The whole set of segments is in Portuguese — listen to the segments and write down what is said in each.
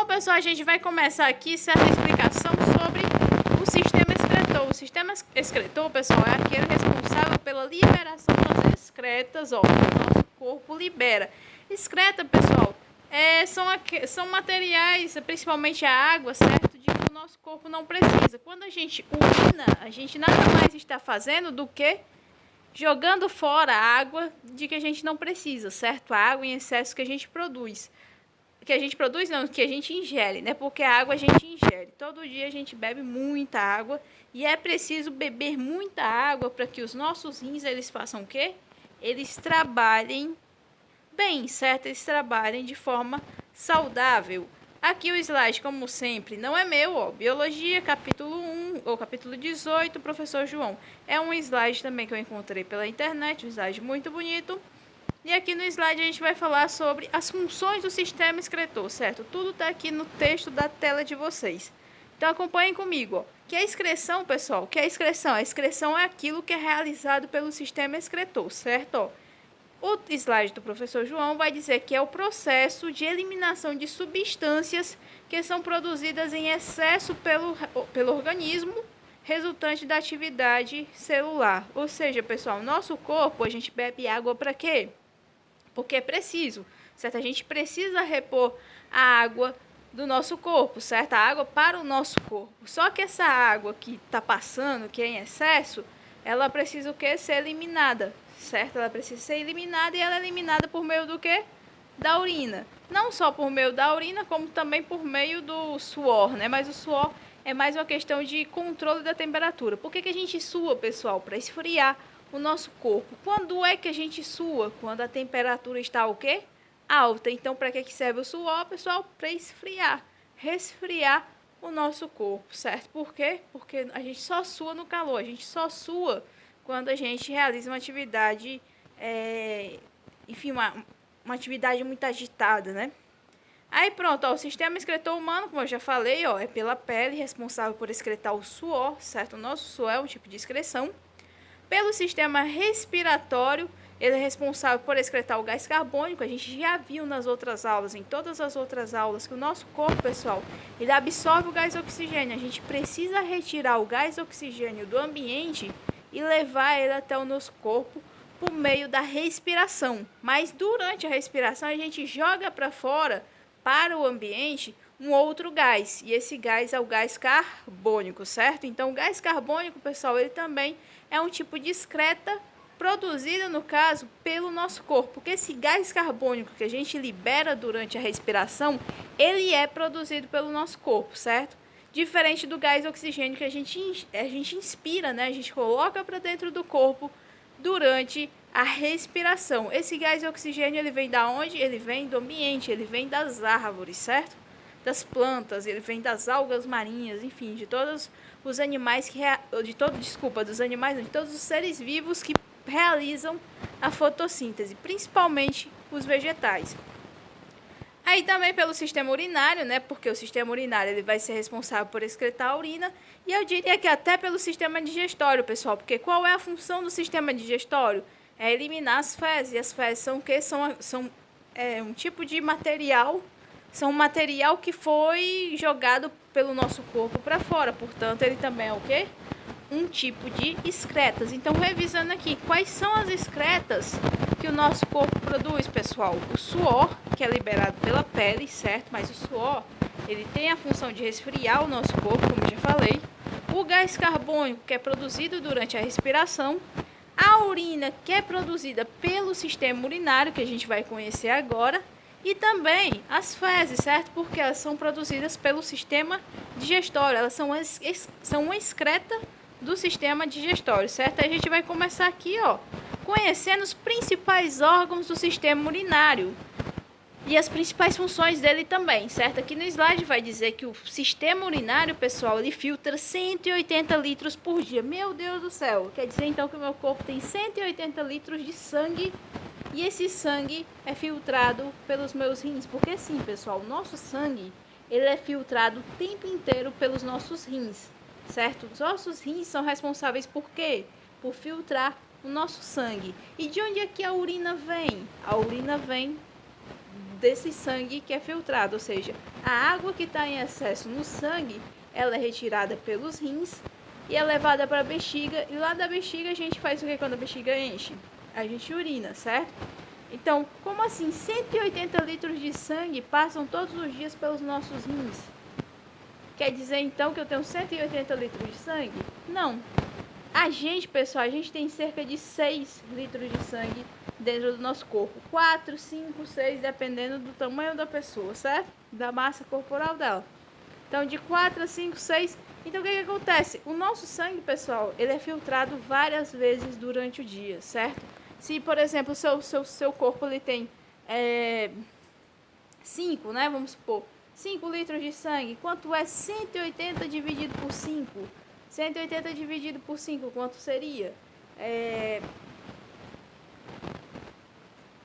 pessoal, a gente vai começar aqui certa explicação sobre o sistema excretor. O sistema excretor, pessoal, é aquele responsável pela liberação das excretas, ó, que o nosso corpo libera. Excreta, pessoal, são materiais, principalmente a água, certo? De que o nosso corpo não precisa. Quando a gente urina, a gente nada mais está fazendo do que jogando fora a água de que a gente não precisa, certo? A água em excesso que a gente produz. Que a gente produz não, que a gente ingere, né? Porque a água a gente ingere. Todo dia a gente bebe muita água e é preciso beber muita água para que os nossos rins, eles façam o quê? Eles trabalhem bem, certo? Eles trabalhem de forma saudável. Aqui o slide, como sempre, não é meu, ó. Biologia, capítulo 1, ou capítulo 18, professor João. É um slide também que eu encontrei pela internet, um slide muito bonito. E aqui no slide a gente vai falar sobre as funções do sistema excretor, certo? Tudo está aqui no texto da tela de vocês. Então acompanhem comigo, ó. Que é a excreção, pessoal? O que é a excreção? A excreção é aquilo que é realizado pelo sistema excretor, certo? Ó, o slide do professor João vai dizer que é o processo de eliminação de substâncias que são produzidas em excesso pelo organismo, resultante da atividade celular. Ou seja, pessoal, nosso corpo, a gente bebe água para quê? Porque é preciso, certo? A gente precisa repor a água do nosso corpo, certo? A água para o nosso corpo. Só que essa água que está passando, que é em excesso, ela precisa o quê? Ser eliminada, certo? Ela precisa ser eliminada e ela é eliminada por meio do quê? Da urina. Não só por meio da urina, como também por meio do suor, né? Mas o suor é mais uma questão de controle da temperatura. Por que a gente sua, pessoal? Para esfriar o nosso corpo. Quando é que a gente sua? Quando a temperatura está o quê? Alta. Então, para que serve o suor, pessoal? Para esfriar, resfriar o nosso corpo, certo? Por quê? Porque a gente só sua no calor, a gente só sua quando a gente realiza uma atividade, enfim, uma atividade muito agitada, né? Aí pronto, ó, o sistema excretor humano, como eu já falei, ó, é pela pele, responsável por excretar o suor, certo? O nosso suor é um tipo de excreção. Pelo sistema respiratório, ele é responsável por excretar o gás carbônico. A gente já viu nas outras aulas, em todas as outras aulas, que o nosso corpo, pessoal, ele absorve o gás oxigênio. A gente precisa retirar o gás oxigênio do ambiente e levar ele até o nosso corpo por meio da respiração. Mas durante a respiração, a gente joga para fora, para o ambiente, um outro gás. E esse gás é o gás carbônico, certo? Então, o gás carbônico, pessoal, ele também é um tipo de excreta produzida, no caso, pelo nosso corpo. Porque esse gás carbônico que a gente libera durante a respiração, ele é produzido pelo nosso corpo, certo? Diferente do gás oxigênio que a gente inspira, né? A gente coloca para dentro do corpo durante a respiração. Esse gás oxigênio, ele vem da onde? Ele vem do ambiente, ele vem das árvores, certo? Das plantas, ele vem das algas marinhas, enfim, de todos os animais de todos os seres vivos que realizam a fotossíntese, principalmente os vegetais. Aí também pelo sistema urinário, né? Porque o sistema urinário ele vai ser responsável por excretar a urina, e eu diria que até pelo sistema digestório, pessoal, porque qual é a função do sistema digestório? É eliminar as fezes. E as fezes são o quê? São um tipo de material. São um material que foi jogado pelo nosso corpo para fora. Portanto, ele também é o quê? Um tipo de excretas. Então, revisando aqui, quais são as excretas que o nosso corpo produz, pessoal? O suor, que é liberado pela pele, certo? Mas o suor, ele tem a função de resfriar o nosso corpo, como já falei. O gás carbônico, que é produzido durante a respiração. A urina, que é produzida pelo sistema urinário, que a gente vai conhecer agora. E também as fezes, certo? Porque elas são produzidas pelo sistema digestório. Elas são uma excreta do sistema digestório, certo? Aí a gente vai começar aqui, ó, conhecendo os principais órgãos do sistema urinário e as principais funções dele também, certo? Aqui no slide vai dizer que o sistema urinário, pessoal, ele filtra 180 litros por dia. Meu Deus do céu! Quer dizer, então, que o meu corpo tem 180 litros de sangue. E esse sangue é filtrado pelos meus rins. Porque sim, pessoal, o nosso sangue, ele é filtrado o tempo inteiro pelos nossos rins, certo? Os nossos rins são responsáveis por quê? Por filtrar o nosso sangue. E de onde é que a urina vem? A urina vem desse sangue que é filtrado, ou seja, a água que está em excesso no sangue, ela é retirada pelos rins e é levada para a bexiga, e lá da bexiga a gente faz o que quando a bexiga enche? A gente urina, certo? Então, como assim 180 litros de sangue passam todos os dias pelos nossos rins? Quer dizer então que eu tenho 180 litros de sangue? Não. A gente, pessoal, a gente tem cerca de 6 litros de sangue dentro do nosso corpo. 4, 5, 6, dependendo do tamanho da pessoa, certo? Da massa corporal dela. Então, de 4 a 5, 6. Então, o que acontece? O nosso sangue, pessoal, ele é filtrado várias vezes durante o dia, certo? Se, por exemplo, o seu corpo ele tem 5, né? Vamos supor, 5 litros de sangue. Quanto é 180 dividido por 5? 180 dividido por 5, quanto seria?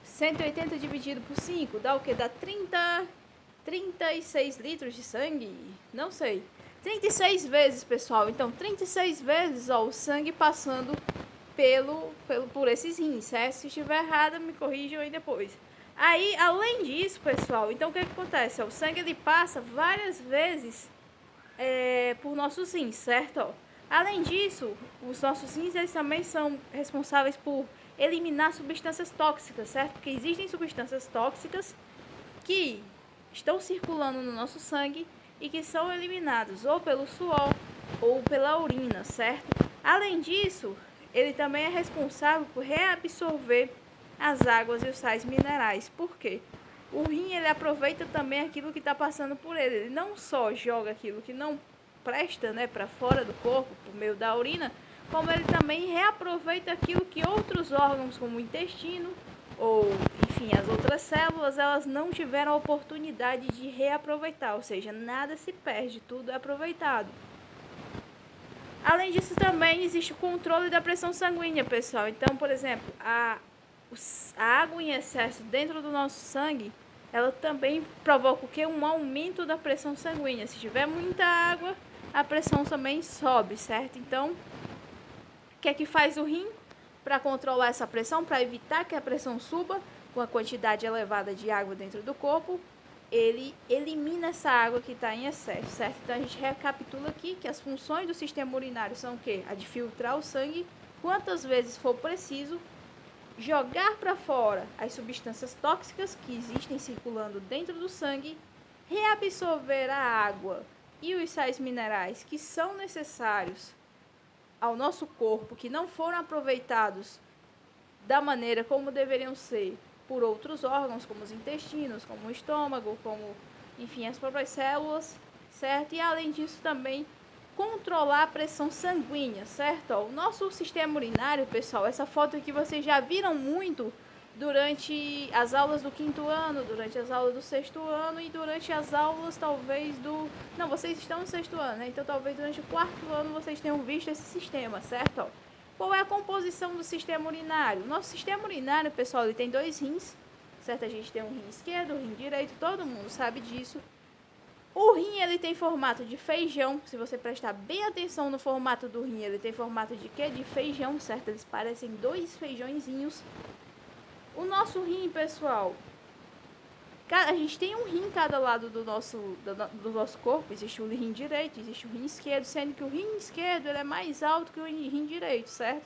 180 dividido por 5 dá o que? Dá 36 litros de sangue? Não sei. 36 vezes, pessoal. Então, 36 vezes, ó, o sangue passando por esses rins, certo? Se estiver errado, me corrijam aí depois. Aí, além disso, pessoal, então o que acontece? O sangue ele passa várias vezes por nossos rins, certo? Além disso, os nossos rins eles também são responsáveis por eliminar substâncias tóxicas, certo? Porque existem substâncias tóxicas que estão circulando no nosso sangue e que são eliminados ou pelo suor ou pela urina, certo? Além disso, ele também é responsável por reabsorver as águas e os sais minerais. Por quê? O rim ele aproveita também aquilo que está passando por ele. Ele não só joga aquilo que não presta, né, para fora do corpo por meio da urina, como ele também reaproveita aquilo que outros órgãos, como o intestino ou, enfim, as outras células, elas não tiveram a oportunidade de reaproveitar, ou seja, nada se perde, tudo é aproveitado. Além disso, também existe o controle da pressão sanguínea, pessoal. Então, por exemplo, a água em excesso dentro do nosso sangue, ela também provoca o quê? Um aumento da pressão sanguínea. Se tiver muita água, a pressão também sobe, certo? Então, o que é que faz o rim para controlar essa pressão, para evitar que a pressão suba com a quantidade elevada de água dentro do corpo? Ele elimina essa água que está em excesso, certo? Então, a gente recapitula aqui que as funções do sistema urinário são o quê? A de filtrar o sangue quantas vezes for preciso, jogar para fora as substâncias tóxicas que existem circulando dentro do sangue, reabsorver a água e os sais minerais que são necessários ao nosso corpo, que não foram aproveitados da maneira como deveriam ser por outros órgãos, como os intestinos, como o estômago, como, enfim, as próprias células, certo? E além disso também controlar a pressão sanguínea, certo? O nosso sistema urinário, pessoal, essa foto aqui vocês já viram muito durante as aulas do 5º ano, durante as aulas do 6º ano e durante as aulas talvez do... Não, vocês estão no 6º ano, né? Então talvez durante o 4º ano vocês tenham visto esse sistema, certo? Qual é a composição do sistema urinário? Nosso sistema urinário, pessoal, ele tem 2 rins, certo? A gente tem um rim esquerdo, um rim direito, todo mundo sabe disso. O rim, ele tem formato de feijão. Se você prestar bem atenção no formato do rim, ele tem formato de quê? De feijão, certo? Eles parecem 2 feijõezinhos. O nosso rim, pessoal, a gente tem um rim em cada lado do nosso corpo. Existe o rim direito, existe o rim esquerdo, sendo que o rim esquerdo ele é mais alto que o rim direito, certo?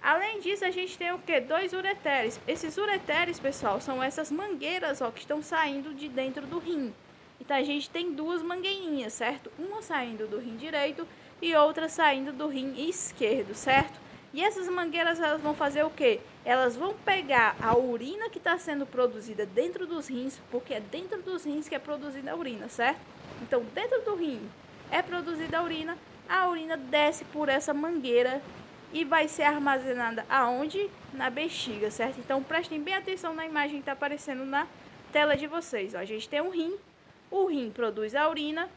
Além disso, a gente tem o quê? 2 ureteres. Esses ureteres, pessoal, são essas mangueiras, ó, que estão saindo de dentro do rim. Então, a gente tem 2 mangueirinhas, certo? Uma saindo do rim direito e outra saindo do rim esquerdo, certo? E essas mangueiras, elas vão fazer o quê? Elas vão pegar a urina que está sendo produzida dentro dos rins, porque é dentro dos rins que é produzida a urina, certo? Então, dentro do rim é produzida a urina desce por essa mangueira e vai ser armazenada aonde? Na bexiga, certo? Então, prestem bem atenção na imagem que está aparecendo na tela de vocês. Ó, a gente tem um rim. O rim produz a urina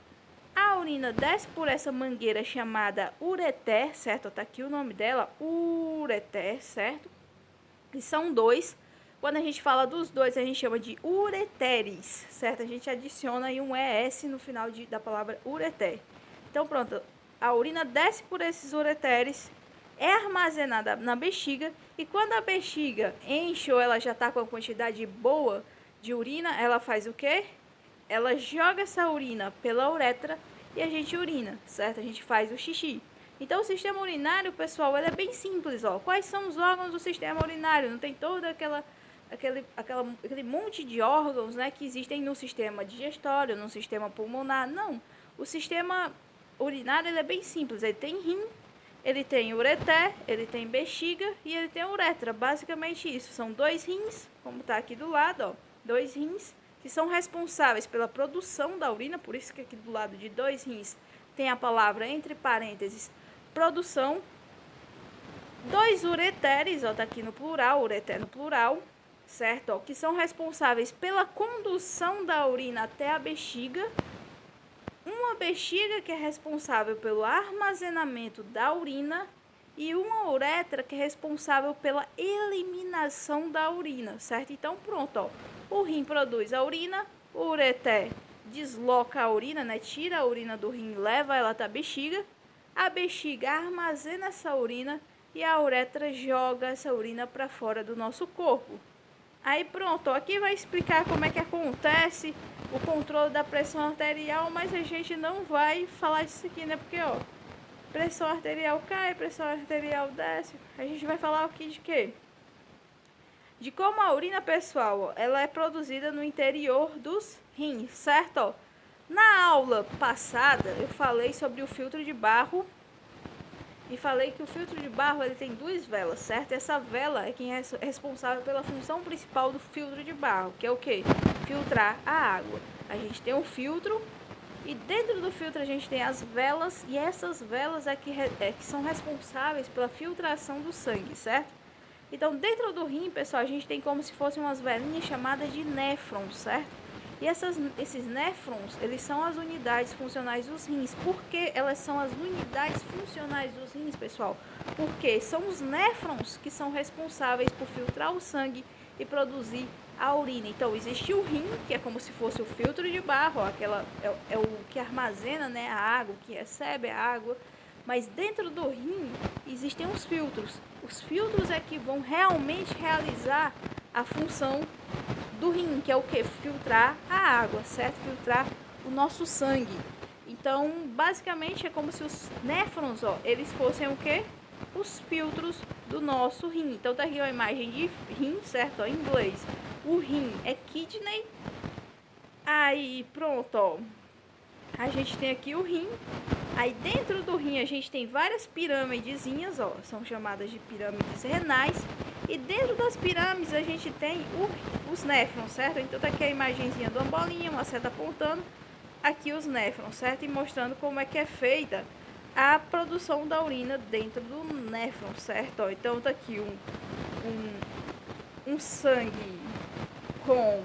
desce por essa mangueira chamada ureter, certo? Tá aqui o nome dela, ureter, certo? E são 2. Quando a gente fala dos 2, a gente chama de ureteres, certo? A gente adiciona aí um ES no final da palavra ureter. Então, pronto, a urina desce por esses ureteres, é armazenada na bexiga, e quando a bexiga enche ou ela já está com a quantidade boa de urina, ela faz o quê? Ela joga essa urina pela uretra e a gente urina, certo? A gente faz o xixi. Então, o sistema urinário, pessoal, ele é bem simples, ó. Quais são os órgãos do sistema urinário? Não tem todo aquele monte de órgãos, né, que existem no sistema digestório, no sistema pulmonar. Não. O sistema urinário, ele é bem simples. Ele tem rim, ele tem ureter, ele tem bexiga e ele tem uretra. Basicamente isso. São 2 rins, como está aqui do lado, ó. 2 rins que são responsáveis pela produção da urina, por isso que aqui do lado de 2 rins tem a palavra entre parênteses produção. 2 ureteres, ó, tá aqui no plural, ureter no plural, certo? Ó, que são responsáveis pela condução da urina até a bexiga. Uma bexiga que é responsável pelo armazenamento da urina e uma uretra que é responsável pela eliminação da urina, certo? Então, pronto, ó. O rim produz a urina, o ureter desloca a urina, né? Tira a urina do rim, leva ela até a bexiga armazena essa urina e a uretra joga essa urina para fora do nosso corpo. Aí pronto, ó, aqui vai explicar como é que acontece o controle da pressão arterial, mas a gente não vai falar disso aqui, né? Porque, ó, pressão arterial cai, pressão arterial desce. A gente vai falar aqui de quê? De como a urina, pessoal, ó, ela é produzida no interior dos rins, certo? Ó, na aula passada, eu falei sobre o filtro de barro e falei que o filtro de barro ele tem 2 velas, certo? Essa vela é quem é responsável pela função principal do filtro de barro, que é o quê? Filtrar a água. A gente tem um filtro e dentro do filtro a gente tem as velas e essas velas é que são responsáveis pela filtração do sangue, certo? Então, dentro do rim, pessoal, a gente tem como se fossem umas velinhas chamadas de néfrons, certo? E esses néfrons, eles são as unidades funcionais dos rins. Por que elas são as unidades funcionais dos rins, pessoal? Porque são os néfrons que são responsáveis por filtrar o sangue e produzir a urina. Então, existe o rim, que é como se fosse o filtro de barro, ó, é o que armazena, né, a água, que recebe a água. Mas dentro do rim existem os filtros. Os filtros é que vão realmente realizar a função do rim, que é o que? Filtrar a água, certo? Filtrar o nosso sangue. Então, basicamente é como se os néfrons, ó, eles fossem o que? Os filtros do nosso rim. Então, tá aqui a imagem de rim, certo? Ó, em inglês. O rim é kidney. Aí, pronto, ó. A gente tem aqui o rim. Aí dentro do rim a gente tem várias pirâmidezinhas, ó, são chamadas de pirâmides renais. E dentro das pirâmides a gente tem os néfrons, certo? Então tá aqui a imagenzinha de uma bolinha, uma seta apontando aqui os néfrons, certo? E mostrando como é que é feita a produção da urina dentro do néfron, certo? Ó, então tá aqui um sangue com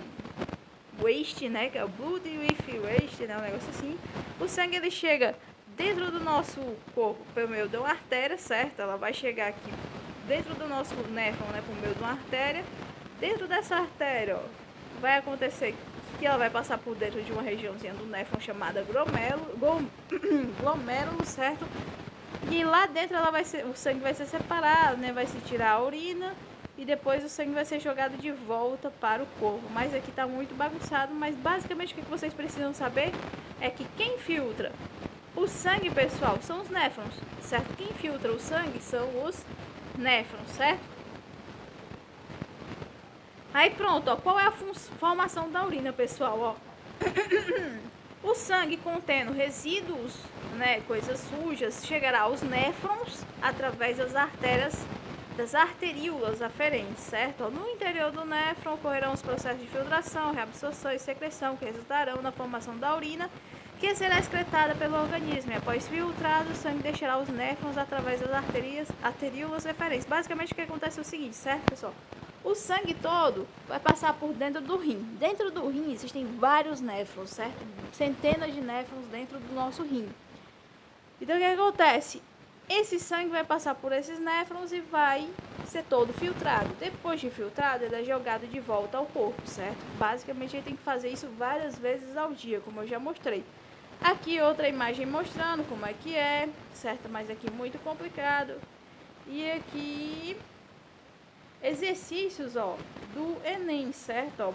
waste, né? Que é o blood with waste, né? Um negócio assim. O sangue ele chega dentro do nosso corpo por meio de uma artéria, certo? Ela vai chegar aqui dentro do nosso néfron, né? Por meio de uma artéria. Dentro dessa artéria, ó, vai acontecer que ela vai passar por dentro de uma regiãozinha do néfron chamada glomérulo, certo? E lá dentro o sangue vai ser separado, né? Vai se tirar a urina e depois o sangue vai ser jogado de volta para o corpo. Mas aqui está muito bagunçado, mas basicamente o que vocês precisam saber é que quem filtra o sangue, pessoal, são os néfrons, certo? Quem filtra o sangue são os néfrons, certo? Aí pronto, ó, qual é a formação da urina, pessoal? Ó? O sangue contendo resíduos, né, coisas sujas, chegará aos néfrons através das arteríolas aferentes, certo? No interior do néfron ocorrerão os processos de filtração, reabsorção e secreção que resultarão na formação da urina, que será excretada pelo organismo. E após filtrado, o sangue deixará os néfrons através das arteríolas aferentes. Basicamente o que acontece é o seguinte, certo, pessoal? O sangue todo vai passar por dentro do rim. Dentro do rim existem vários néfrons, certo? Centenas de néfrons dentro do nosso rim. Então o que acontece? Esse sangue vai passar por esses néfrons e vai ser todo filtrado. Depois de filtrado, ele é jogado de volta ao corpo, certo? Basicamente, ele tem que fazer isso várias vezes ao dia, como eu já mostrei. Aqui outra imagem mostrando como é que é, certo? Mas aqui muito complicado. E aqui exercícios, ó, do Enem, certo? Ó,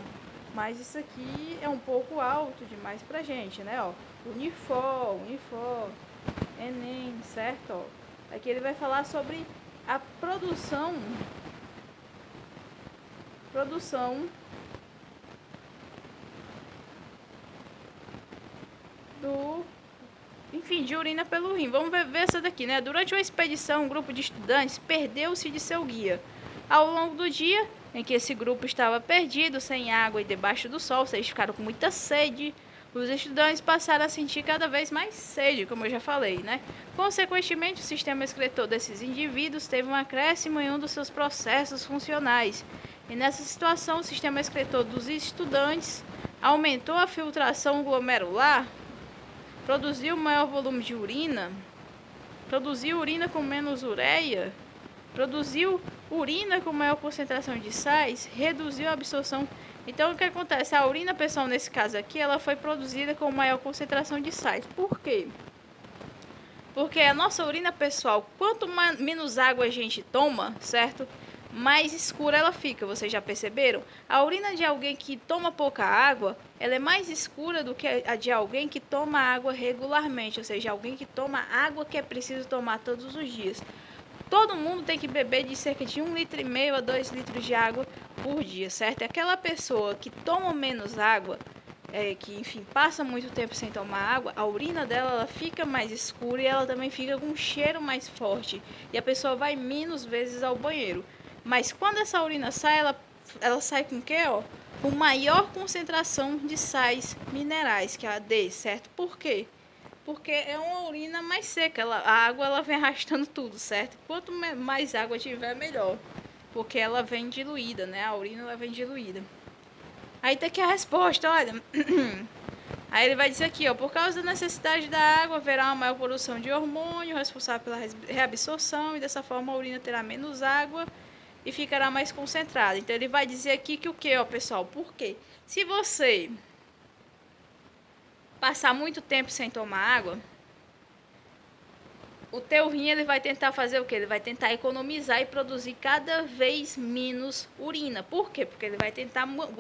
Mas isso aqui é um pouco alto demais pra gente, né, ó. Unifor, Enem, certo, ó. Aqui ele vai falar sobre a produção de urina pelo rim. Vamos ver essa daqui, né? Durante uma expedição, um grupo de estudantes perdeu-se de seu guia. Ao longo do dia, em que esse grupo estava perdido, sem água e debaixo do sol, eles ficaram com muita sede. Os estudantes passaram a sentir cada vez mais sede, como eu já falei, né? Consequentemente, o sistema excretor desses indivíduos teve um acréscimo em um dos seus processos funcionais. E nessa situação, o sistema excretor dos estudantes aumentou a filtração glomerular, produziu maior volume de urina, produziu urina com menos ureia, produziu urina com maior concentração de sais, reduziu a absorção. Então, o que acontece? A urina, pessoal, nesse caso aqui, ela foi produzida com maior concentração de sais. Por quê? Porque a nossa urina, pessoal, quanto menos água a gente toma, certo? Mais escura ela fica, vocês já perceberam? A urina de alguém que toma pouca água, ela é mais escura do que a de alguém que toma água regularmente, ou seja, alguém que toma água que é preciso tomar todos os dias. Todo mundo tem que beber de cerca de 1,5 litro a 2 litros de água por dia, certo? E aquela pessoa que toma menos água, que enfim passa muito tempo sem tomar água, a urina dela ela fica mais escura e ela também fica com um cheiro mais forte. E a pessoa vai menos vezes ao banheiro. Mas quando essa urina sai, ela sai com o quê, ó? Com maior concentração de sais minerais, que é a D, certo? Por quê? Porque é uma urina mais seca, a água ela vem arrastando tudo, certo? Quanto mais água tiver, melhor. Porque ela vem diluída, né? A urina ela vem diluída. Aí tá aqui a resposta, olha. Aí ele vai dizer aqui, ó, por causa da necessidade da água, haverá uma maior produção de hormônio responsável pela reabsorção e dessa forma a urina terá menos água e ficará mais concentrada. Então ele vai dizer aqui que o que, ó, pessoal? Por quê? Se você passar muito tempo sem tomar água, o teu rim ele vai tentar fazer o quê? Ele vai tentar economizar e produzir cada vez menos urina. Por quê? Porque ele vai tentar guardar